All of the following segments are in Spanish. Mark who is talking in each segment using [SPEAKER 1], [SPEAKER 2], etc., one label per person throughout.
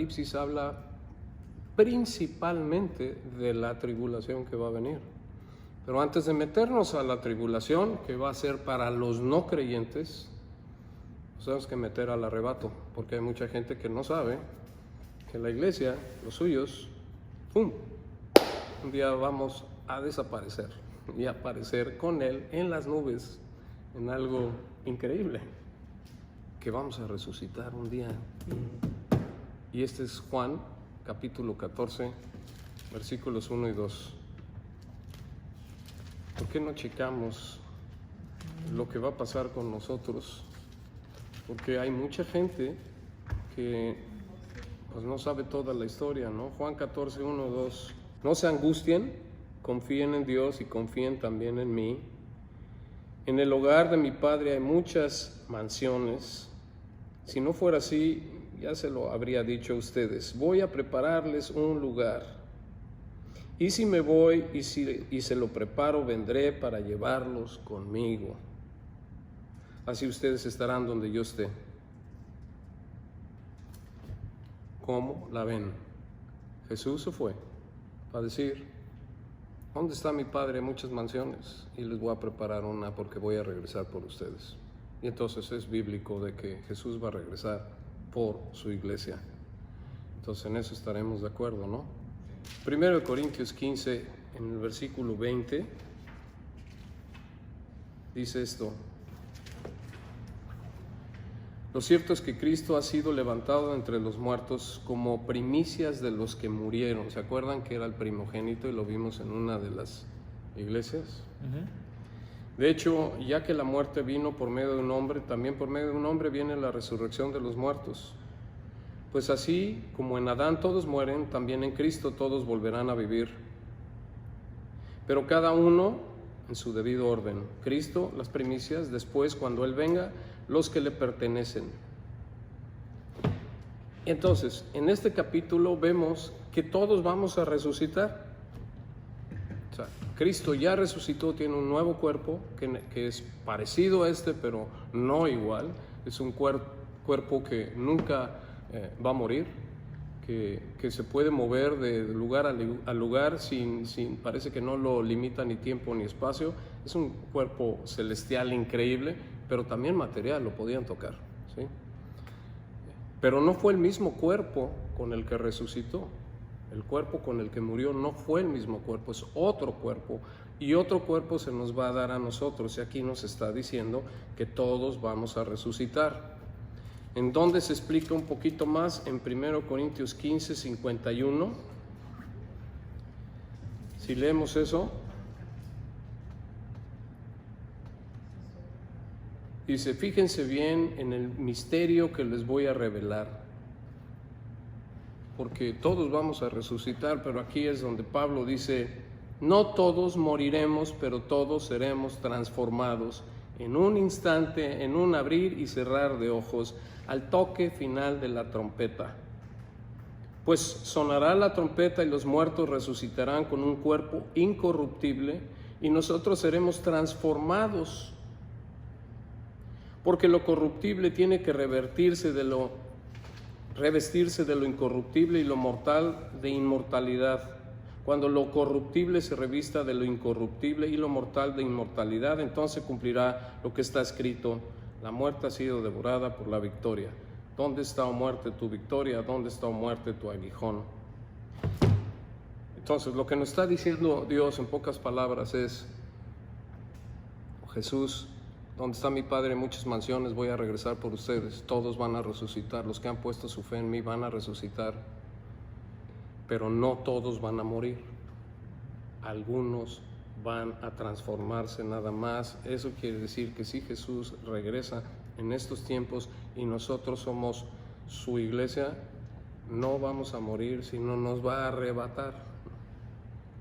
[SPEAKER 1] Apocalipsis habla principalmente de la tribulación que va a venir. Pero antes de meternos a la tribulación, que va a ser para los no creyentes, nos tenemos que meter al arrebato, porque hay mucha gente que no sabe que la iglesia, los suyos, ¡pum!, un día vamos a desaparecer y aparecer con Él en las nubes, en algo increíble, que vamos a resucitar un día. Y este es Juan, capítulo 14, versículos 1 y 2. ¿Por qué no checamos lo que va a pasar con nosotros? Porque hay mucha gente que pues no sabe toda la historia, ¿no? Juan 14, 1, 2. No se angustien, confíen en Dios y confíen también en mí. En el hogar de mi Padre hay muchas mansiones. Si no fuera así, ya se lo habría dicho a ustedes. Voy a prepararles un lugar. Y si me voy y se lo preparo, vendré para llevarlos conmigo. Así ustedes estarán donde yo esté. ¿Cómo la ven? Jesús se fue para decir: ¿dónde está mi Padre? Hay muchas mansiones y les voy a preparar una porque voy a regresar por ustedes. Y entonces es bíblico de que Jesús va a regresar por su iglesia. Entonces en eso estaremos de acuerdo, ¿no? 1 Corintios 15, en el versículo 20, dice esto: lo cierto es que Cristo ha sido levantado entre los muertos como primicias de los que murieron. ¿Se acuerdan que era el primogénito y lo vimos en una de las iglesias? De hecho, ya que la muerte vino por medio de un hombre, también por medio de un hombre viene la resurrección de los muertos. Pues así como en Adán todos mueren, también en Cristo todos volverán a vivir. Pero cada uno en su debido orden. Cristo, las primicias, después, cuando Él venga, los que le pertenecen. Entonces, en este capítulo vemos que todos vamos a resucitar. O sea, Cristo ya resucitó, tiene un nuevo cuerpo que es parecido a este, pero no igual. Es un cuerpo que nunca va a morir, que se puede mover de lugar a lugar sin parece que no lo limita ni tiempo ni espacio. Es un cuerpo celestial increíble, pero también material, lo podían tocar, ¿sí? Pero no fue el mismo cuerpo con el que resucitó. El cuerpo con el que murió no fue el mismo cuerpo, es otro cuerpo, y otro cuerpo se nos va a dar a nosotros. Y aquí nos está diciendo que todos vamos a resucitar. ¿En dónde se explica un poquito más? En 1 Corintios 15, 51. Si leemos eso, dice: fíjense bien en el misterio que les voy a revelar, porque todos vamos a resucitar, pero aquí es donde Pablo dice: no todos moriremos, pero todos seremos transformados en un instante, en un abrir y cerrar de ojos, al toque final de la trompeta. Pues sonará la trompeta y los muertos resucitarán con un cuerpo incorruptible y nosotros seremos transformados. Porque lo corruptible tiene que revestirse de lo incorruptible y lo mortal de inmortalidad. Cuando lo corruptible se revista de lo incorruptible y lo mortal de inmortalidad, entonces cumplirá lo que está escrito: la muerte ha sido devorada por la victoria. ¿Dónde está, oh muerte, tu victoria? ¿Dónde está, oh muerte, tu aguijón? Entonces lo que nos está diciendo Dios en pocas palabras es: oh Jesús, ¿dónde está mi Padre? Muchas mansiones, voy a regresar por ustedes. Todos van a resucitar, los que han puesto su fe en mí van a resucitar, pero no todos van a morir. Algunos van a transformarse nada más. Eso quiere decir que si Jesús regresa en estos tiempos y nosotros somos su iglesia, no vamos a morir, sino nos va a arrebatar.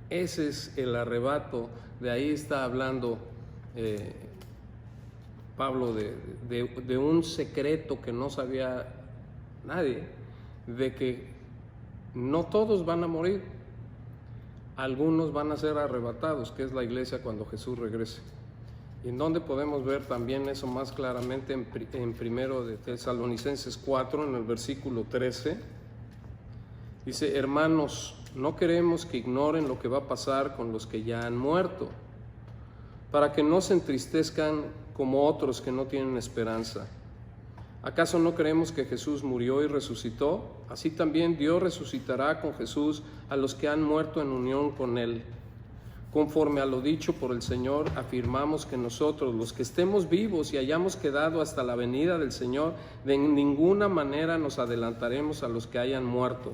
[SPEAKER 1] Ese es el arrebato. De ahí está hablando Pablo de un secreto que no sabía nadie, de que no todos van a morir, algunos van a ser arrebatados, que es la iglesia cuando Jesús regrese. ¿Y en dónde podemos ver también eso más claramente? En 1 de Tesalonicenses 4, en el versículo 13. Dice, hermanos, no queremos que ignoren lo que va a pasar con los que ya han muerto, para que no se entristezcan como otros que no tienen esperanza. ¿Acaso no creemos que Jesús murió y resucitó? Así también Dios resucitará con Jesús a los que han muerto en unión con Él. Conforme a lo dicho por el Señor, afirmamos que nosotros, los que estemos vivos y hayamos quedado hasta la venida del Señor, de ninguna manera nos adelantaremos a los que hayan muerto.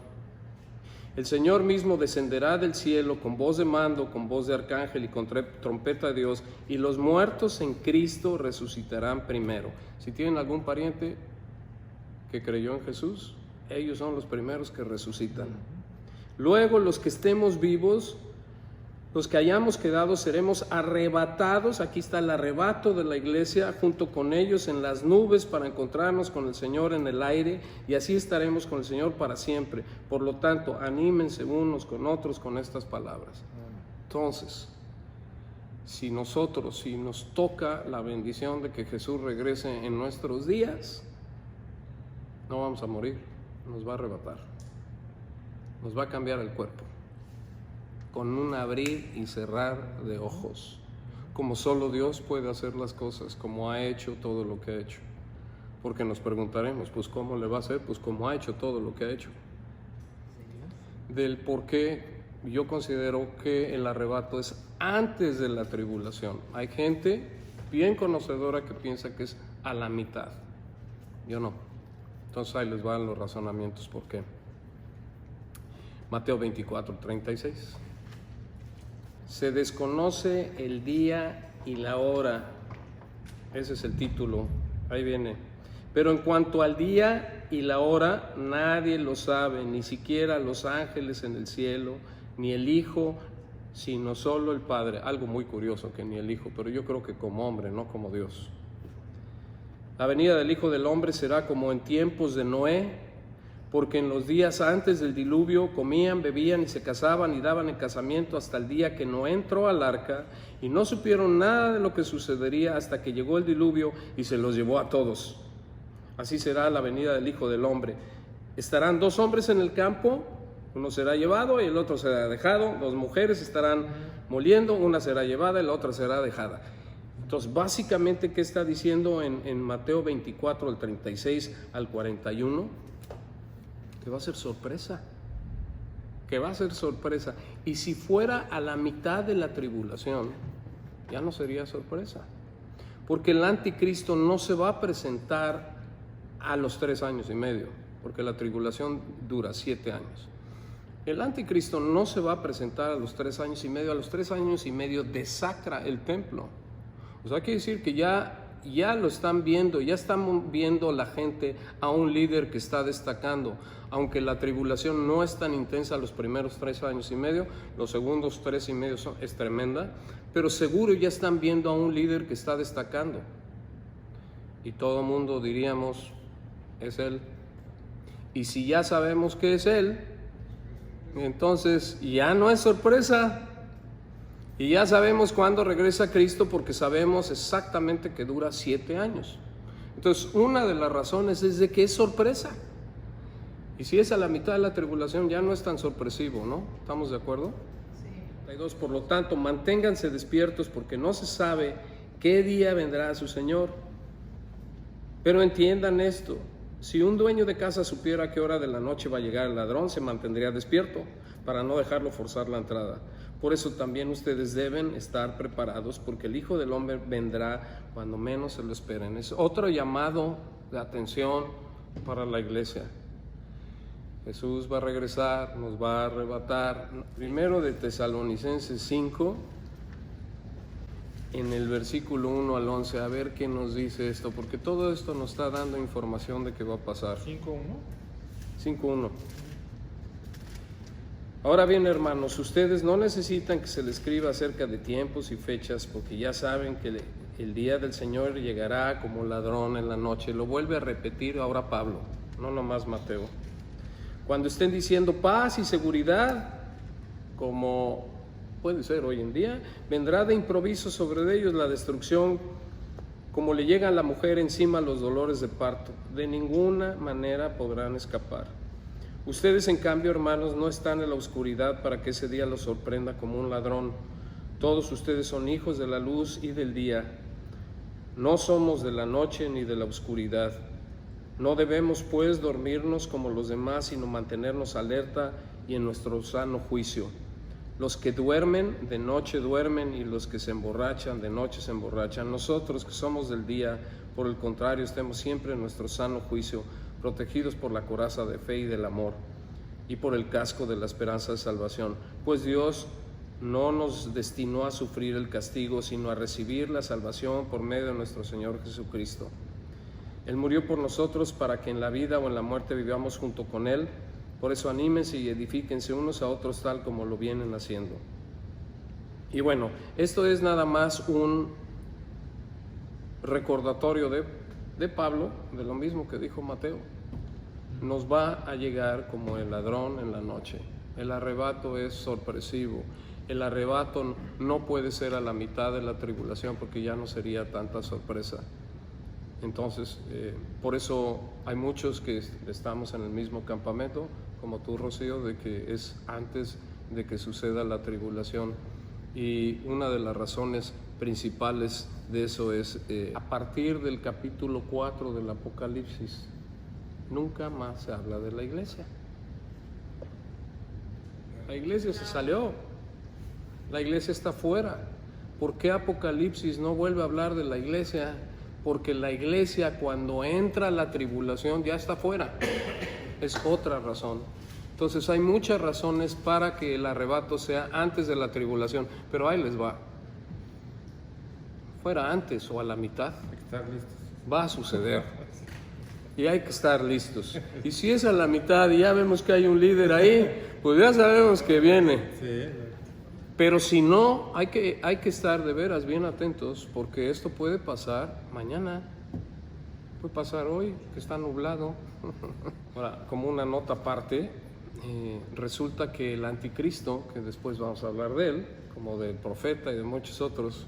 [SPEAKER 1] El Señor mismo descenderá del cielo con voz de mando, con voz de arcángel y con trompeta de Dios, y los muertos en Cristo resucitarán primero. Si tienen algún pariente que creyó en Jesús, ellos son los primeros que resucitan. Luego los que estemos vivos, los que hayamos quedado, seremos arrebatados, aquí está el arrebato de la iglesia, junto con ellos en las nubes para encontrarnos con el Señor en el aire, y así estaremos con el Señor para siempre. Por lo tanto, anímense unos con otros con estas palabras. Entonces, si nos toca la bendición de que Jesús regrese en nuestros días, no vamos a morir, nos va a arrebatar, nos va a cambiar el cuerpo, con un abrir y cerrar de ojos, como solo Dios puede hacer las cosas, como ha hecho todo lo que ha hecho. Porque nos preguntaremos, pues ¿cómo le va a hacer? Pues como ha hecho todo lo que ha hecho. Del por qué yo considero que el arrebato es antes de la tribulación. Hay gente bien conocedora que piensa que es a la mitad. Yo no. Entonces ahí les van los razonamientos por qué. Mateo 24:36. Se desconoce el día y la hora. Ese es el título. Ahí viene. Pero en cuanto al día y la hora, nadie lo sabe, ni siquiera los ángeles en el cielo, ni el Hijo, sino solo el Padre. Algo muy curioso que ni el Hijo, pero yo creo que como hombre, no como Dios. La venida del Hijo del Hombre será como en tiempos de Noé, porque en los días antes del diluvio comían, bebían y se casaban y daban en casamiento hasta el día que Noé entró al arca, y no supieron nada de lo que sucedería hasta que llegó el diluvio y se los llevó a todos. Así será la venida del Hijo del Hombre. Estarán dos hombres en el campo, uno será llevado y el otro será dejado. Dos mujeres estarán moliendo, una será llevada y la otra será dejada. Entonces, básicamente, ¿qué está diciendo en Mateo 24, del 36 al 41? Que va a ser sorpresa, que va a ser sorpresa. Y si fuera a la mitad de la tribulación, ya no sería sorpresa, porque el anticristo no se va a presentar a los 3 años y medio, porque la tribulación dura 7 años. El anticristo no se va a presentar a los 3 años y medio, a los 3 años y medio desacra el templo. O sea, quiere decir que ya lo están viendo, ya están viendo la gente a un líder que está destacando. Aunque la tribulación no es tan intensa los primeros 3 años y medio, los segundos 3 y medio es tremenda, pero seguro ya están viendo a un líder que está destacando. Y todo el mundo diríamos, es él. Y si ya sabemos que es él, entonces ya no es sorpresa. Y ya sabemos cuándo regresa Cristo, porque sabemos exactamente que dura 7 años. Entonces, una de las razones es de que es sorpresa. Y si es a la mitad de la tribulación, ya no es tan sorpresivo, ¿no? ¿Estamos de acuerdo? Sí. Por lo tanto, manténganse despiertos, porque no se sabe qué día vendrá su Señor. Pero entiendan esto: si un dueño de casa supiera a qué hora de la noche va a llegar el ladrón, se mantendría despierto para no dejarlo forzar la entrada. Por eso también ustedes deben estar preparados, porque el Hijo del Hombre vendrá cuando menos se lo esperen. Es otro llamado de atención para la iglesia. Jesús va a regresar, nos va a arrebatar. Primero de Tesalonicenses 5, en el versículo 1 al 11, a ver qué nos dice esto, porque todo esto nos está dando información de qué va a pasar. 5:1. Ahora bien, hermanos, ustedes no necesitan que se les escriba acerca de tiempos y fechas, porque ya saben que el día del Señor llegará como ladrón en la noche. Lo vuelve a repetir ahora Pablo, no nomás Mateo. Cuando estén diciendo paz y seguridad, como puede ser hoy en día, vendrá de improviso sobre ellos la destrucción, como le llega a la mujer encima los dolores de parto. De ninguna manera podrán escapar. Ustedes, en cambio, hermanos, no están en la oscuridad para que ese día los sorprenda como un ladrón. Todos ustedes son hijos de la luz y del día. No somos de la noche ni de la oscuridad. No debemos, pues, dormirnos como los demás, sino mantenernos alerta y en nuestro sano juicio. Los que duermen, de noche duermen, y los que se emborrachan, de noche se emborrachan. Nosotros, que somos del día, por el contrario, estemos siempre en nuestro sano juicio, protegidos por la coraza de fe y del amor, y por el casco de la esperanza de salvación. Pues Dios no nos destinó a sufrir el castigo, sino a recibir la salvación por medio de nuestro Señor Jesucristo. Él murió por nosotros para que en la vida o en la muerte vivamos junto con Él. Por eso anímense y edifíquense unos a otros tal como lo vienen haciendo. Y bueno, esto es nada más un recordatorio de Pablo, de lo mismo que dijo Mateo. Nos va a llegar como el ladrón en la noche. El arrebato es sorpresivo. El arrebato no puede ser a la mitad de la tribulación, porque ya no sería tanta sorpresa. Entonces, por eso hay muchos que estamos en el mismo campamento, como tú, Rocío, de que es antes de que suceda la tribulación. Y una de las razones principales de eso es a partir del capítulo 4 del Apocalipsis, nunca más se habla de la iglesia. La iglesia se salió, la iglesia está fuera. ¿Por qué Apocalipsis no vuelve a hablar de la iglesia? Porque la iglesia, cuando entra la tribulación, ya está fuera. Es otra razón. Entonces hay muchas razones para que el arrebato sea antes de la tribulación, pero ahí les va. Fuera antes o a la mitad,
[SPEAKER 2] Hay que estar listos.
[SPEAKER 1] va a suceder. Y hay que estar listos. Y si es a la mitad y ya vemos que hay un líder ahí, pues ya sabemos que viene.
[SPEAKER 2] Sí.
[SPEAKER 1] Pero si no, hay que estar de veras bien atentos, porque esto puede pasar mañana, puede pasar hoy, que está nublado. Ahora, como una nota aparte, resulta que el anticristo, que después vamos a hablar de él, como del profeta y de muchos otros,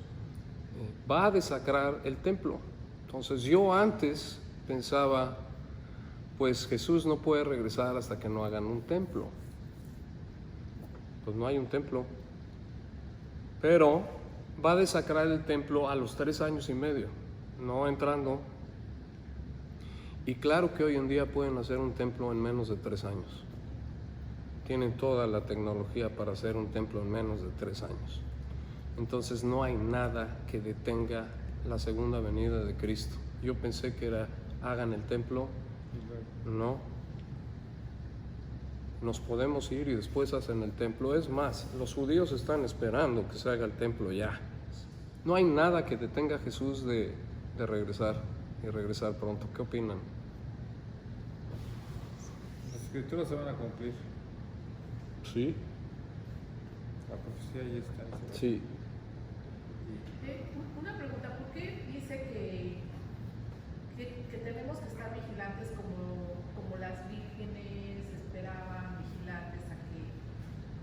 [SPEAKER 1] va a desacrar el templo. Entonces yo antes pensaba, pues Jesús no puede regresar hasta que no hagan un templo. Pues no hay un templo. Pero va a desacrar el templo a los 3 años y medio, no entrando. Y claro que hoy en día pueden hacer un templo en menos de 3 años. Tienen toda la tecnología para hacer un templo en menos de 3 años. Entonces no hay nada que detenga la segunda venida de Cristo. Yo pensé que era, hagan el templo. No. Nos podemos ir y después hacen el templo. Es más, los judíos están esperando que se haga el templo ya. No hay nada que detenga a Jesús de regresar y regresar pronto. ¿Qué opinan?
[SPEAKER 2] Las escrituras se van a cumplir.
[SPEAKER 1] Sí.
[SPEAKER 2] La profecía ya está.
[SPEAKER 1] Sí.
[SPEAKER 3] Una pregunta, ¿por qué dice que tenemos que estar vigilantes como las vírgenes esperaban, vigilantes a que,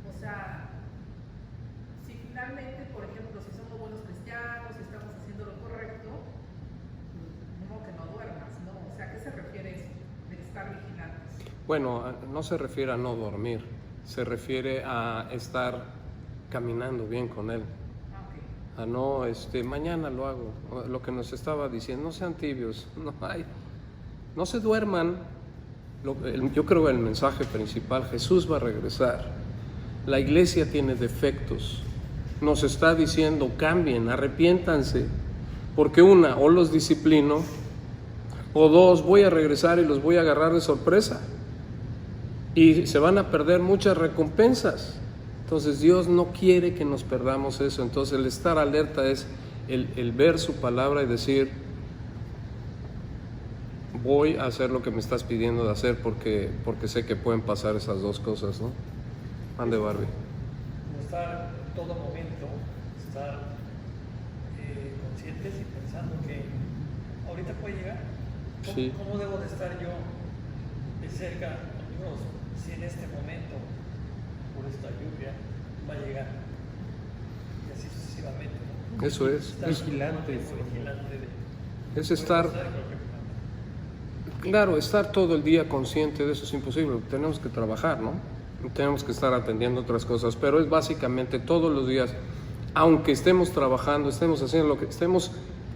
[SPEAKER 3] o sea, si finalmente, por ejemplo, si somos buenos cristianos, si estamos haciendo lo correcto, no que no duermas, ¿no? O sea, ¿a qué se refiere eso de estar vigilantes?
[SPEAKER 1] Bueno, no se refiere a no dormir, se refiere a estar caminando bien con Él. A no, mañana lo hago. Lo que nos estaba diciendo, no sean tibios, no se duerman. Yo creo que el mensaje principal, Jesús va a regresar. La iglesia tiene defectos. Nos está diciendo, cambien, arrepiéntanse, porque una, o los disciplino, o dos, voy a regresar y los voy a agarrar de sorpresa. Y se van a perder muchas recompensas. Entonces Dios no quiere que nos perdamos eso. Entonces el estar alerta es el ver su palabra y decir, voy a hacer lo que me estás pidiendo de hacer porque sé que pueden pasar esas dos cosas, ¿no? Ande, Barbie.
[SPEAKER 4] Estar en todo momento, estar conscientes y pensando que ahorita puede llegar.
[SPEAKER 1] Sí.
[SPEAKER 4] ¿Cómo debo de estar yo de cerca con Dios si en este momento, por esta lluvia, va a llegar? Y así sucesivamente, ¿no?
[SPEAKER 1] Eso es.
[SPEAKER 4] Estar
[SPEAKER 2] Vigilantes.
[SPEAKER 4] vigilante de
[SPEAKER 1] Es estar, Claro, estar todo el día consciente de eso es imposible, tenemos que trabajar, ¿no? Tenemos que estar atendiendo otras cosas, pero es básicamente todos los días, aunque estemos trabajando, estemos haciendo lo que estemos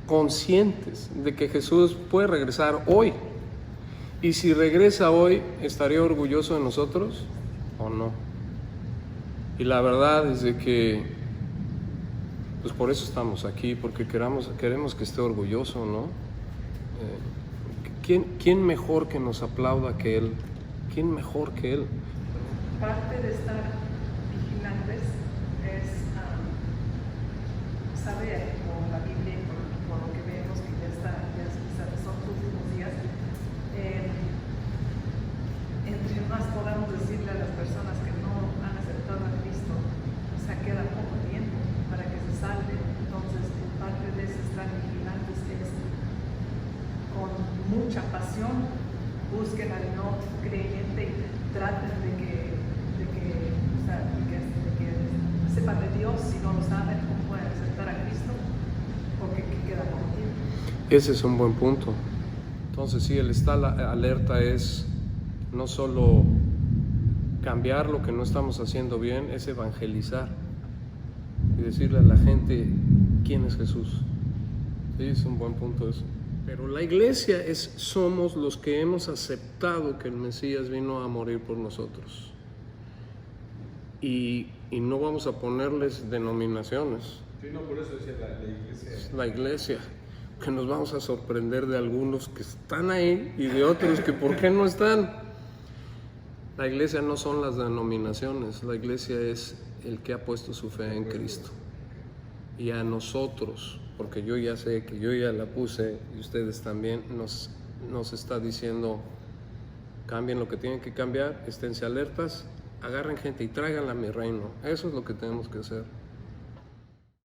[SPEAKER 1] conscientes de que Jesús puede regresar hoy. Y si regresa hoy, ¿estaría orgulloso de nosotros o no? Y la verdad es de que, pues por eso estamos aquí, porque queremos que esté orgulloso, ¿no? ¿Quién mejor que nos aplauda que Él? ¿Quién mejor que Él?
[SPEAKER 3] Parte de estar vigilantes es saber, por la Biblia y por lo que vemos que ya quizás son sus últimos días, entre más podamos decirle a las personas que no han aceptado a Cristo, o sea, queda poco tiempo para que se salven. Entonces, parte de ese estar vigilantes es con mucha pasión busquen al no creyente y traten de que sepan de Dios. Si no lo saben, no pueden aceptar a Cristo porque queda poco tiempo.
[SPEAKER 1] Ese es un buen punto. Entonces sí, el estar alerta es no solo cambiar lo que no estamos haciendo bien, es evangelizar y decirle a la gente quién es Jesús. Sí, es un buen punto eso. Pero la iglesia somos los que hemos aceptado que el Mesías vino a morir por nosotros. Y no vamos a ponerles denominaciones.
[SPEAKER 2] Sí, no, por eso decía la iglesia.
[SPEAKER 1] Es la iglesia, que nos vamos a sorprender de algunos que están ahí y de otros que por qué no están. La iglesia no son las denominaciones, la iglesia es el que ha puesto su fe en Cristo. Y a nosotros, porque yo ya sé que yo ya la puse y ustedes también, nos está diciendo, cambien lo que tienen que cambiar, esténse alertas, agarren gente y tráiganla a mi reino. Eso es lo que tenemos que hacer.